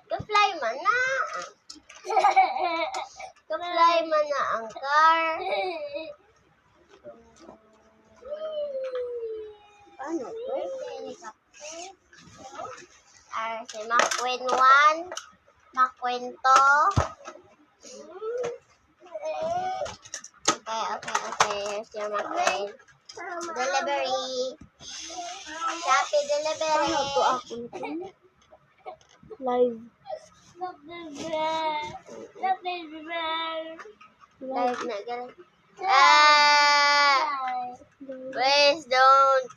Ka-fly man na. Ka-fly man na ang car. Ano to? Si McQueen 1. McQueen 2. Okay. Here's your McQueen. Delivery. Shopee delivery. Ano to ako live. Live na ganun. Please don't.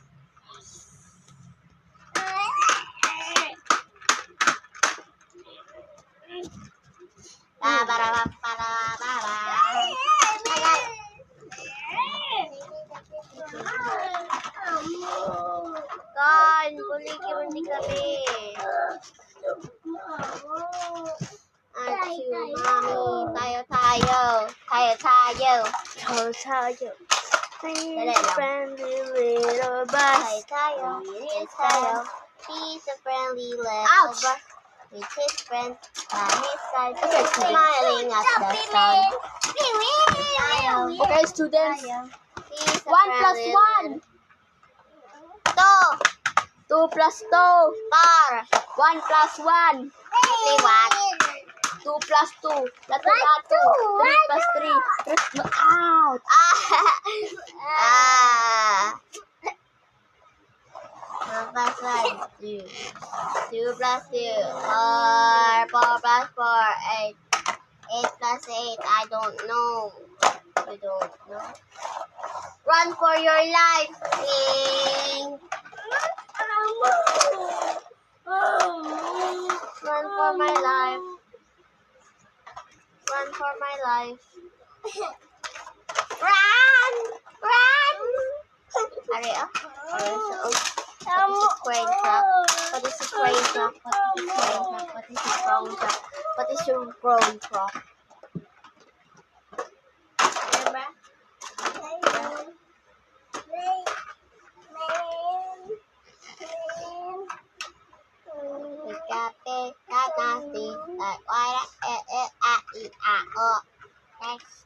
Kan, kulikin mo di kami. Achu, mami, tayo. Friendly little bus. Tayo. He's a friendly little Ouch! bus. With his friend by his side, smiling at the sun. Okay, students. He's a 1 plus friendly 1. little- 2 plus 2. 4. 1 plus 1. Liwat. 2 plus 2. Lahat 2. 3 plus 3. Out. One plus 1, 2. 2 plus 2, 4. 4 plus 4, 8. 8 plus 8, I don't know. We don't know. Run for your life, King. Run for my life. Run for my life. Run! Hurry up. Crane truck. What is a crane truck? What is a crane truck? What is your crane truck? Diba? Next.